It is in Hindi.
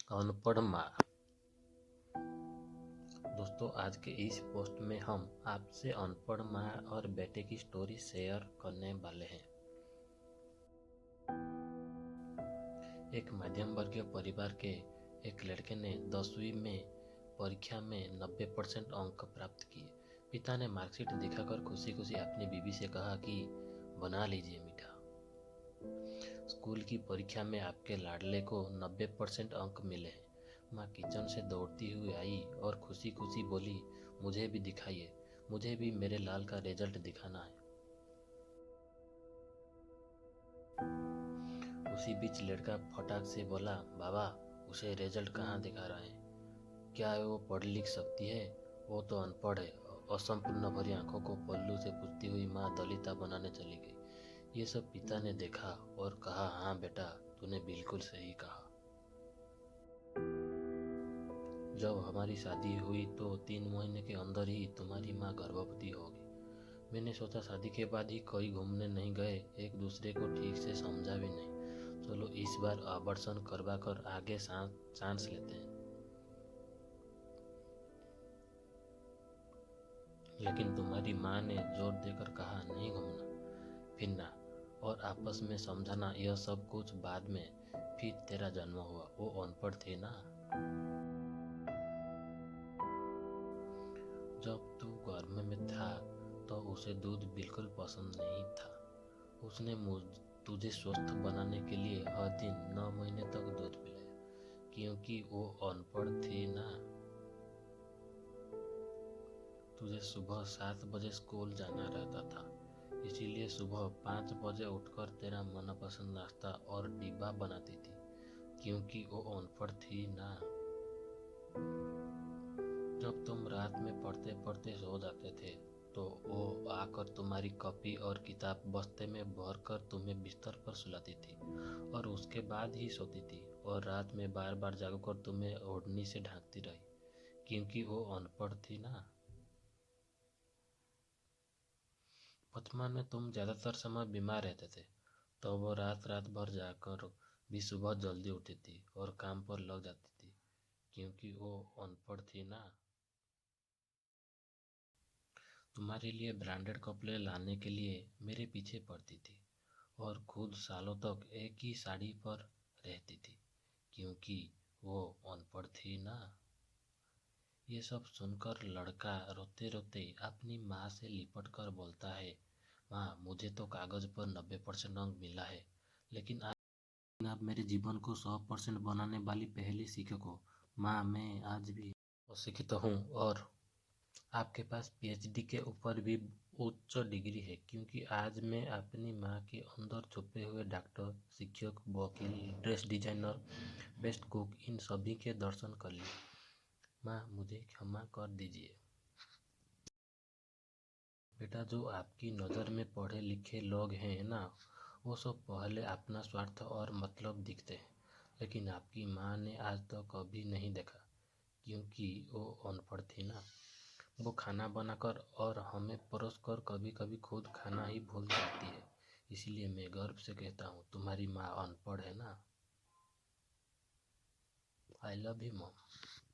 अनपढ़ माँ। दोस्तों, आज के इस पोस्ट में हम आपसे अनपढ़ माँ और बेटे की स्टोरी शेयर करने वाले हैं। एक मध्यम वर्गीय परिवार के एक लड़के ने 10वीं में परीक्षा में 90% अंक प्राप्त किए। पिता ने मार्कशीट दिखाकर खुशी खुशी अपनी बीवी से कहा कि बना लीजिए मीठा। स्कूल की परीक्षा में आपके लाडले को 90% अंक मिले हैं। माँ किचन से दौड़ती हुई आई और खुशी खुशी बोली, मुझे भी दिखाइए, मुझे भी मेरे लाल का रिजल्ट दिखाना है। उसी बीच लड़का फटाक से बोला, बाबा उसे रिजल्ट कहाँ दिखा रहे हैं? क्या वो पढ़ लिख सकती है? वो तो अनपढ़ है। असंपूर्ण भरी आंखों को पल्लू से पूछती हुई माँ दलिता बनाने चली गई। ये सब पिता ने देखा और कहा, हाँ बेटा, तूने बिल्कुल सही कहा। जब हमारी शादी हुई तो 3 महीने के अंदर ही तुम्हारी माँ गर्भवती हो गई। मैंने सोचा शादी के बाद ही कहीं घूमने नहीं गए, एक दूसरे को ठीक से समझा भी नहीं। चलो इस बार आवर्षण करवा कर आगे सांस लेते हैं। लेकिन तुम्हारी माँ ने जोर देकर कहा, नहीं घूमना फिरना और आपस में समझाना, यह सब कुछ बाद में। फिर तेरा जन्म हुआ। वो अनपढ़ थे ना। जब तू गर्भ में था तो उसे दूध बिल्कुल पसंद नहीं था। उसने तुझे स्वस्थ बनाने के लिए हर दिन 9 महीने तक दूध पिलाया, क्योंकि वो अनपढ़ थे ना। तुझे सुबह 7 बजे स्कूल जाना रहता था, इसीलिए सुबह 5 बजे उठकर तेरा मनपसंद नाश्ता और डिब्बा बनाती थी, क्योंकि वो अनपढ़ थी ना। जब तुम रात में पढ़ते पढ़ते सो जाते थे तो वो आकर तुम्हारी कॉपी और किताब बस्ते में भरकर तुम्हें बिस्तर पर सुलाती थी और उसके बाद ही सोती थी, और रात में बार बार जागकर तुम्हें ओढ़नी से ढांकती रही, क्योंकि वो अनपढ़ थी ना। बचपन में तुम ज़्यादातर समय बीमार रहते थे, तो वो रात रात भर जाकर भी सुबह जल्दी उठती थी और काम पर लग जाती थी, क्योंकि वो अनपढ़ थी ना। तुम्हारे लिए ब्रांडेड कपड़े लाने के लिए मेरे पीछे पड़ती थी और खुद सालों तक एक ही साड़ी पर रहती थी, क्योंकि वो अनपढ़ थी ना। ये सब सुनकर लड़का रोते रोते अपनी माँ से लिपट कर बोलता है, माँ मुझे तो कागज़ पर 90% अंक मिला है, लेकिन आप मेरे जीवन को 100% बनाने वाली पहली शिक्षक हो। माँ मैं आज भी अशिक्षित हूँ और आपके पास पीएचडी के ऊपर भी उच्च डिग्री है, क्योंकि आज मैं अपनी माँ के अंदर छुपे हुए डॉक्टर, शिक्षक, वकील, ड्रेस डिजाइनर, बेस्ट कुक, इन सभी के दर्शन कर लिए। माँ मुझे क्षमा कर दीजिए। बेटा, जो आपकी नज़र में पढ़े लिखे लोग हैं ना, वो सब पहले अपना स्वार्थ और मतलब दिखते हैं, लेकिन आपकी माँ ने आज तक कभी नहीं देखा, क्योंकि वो अनपढ़ थी ना। वो खाना बनाकर और हमें परोस कर कभी कभी खुद खाना ही भूल जाती है। इसलिए मैं गर्व से कहता हूँ, तुम्हारी माँ अनपढ़ है ना। I love you mom.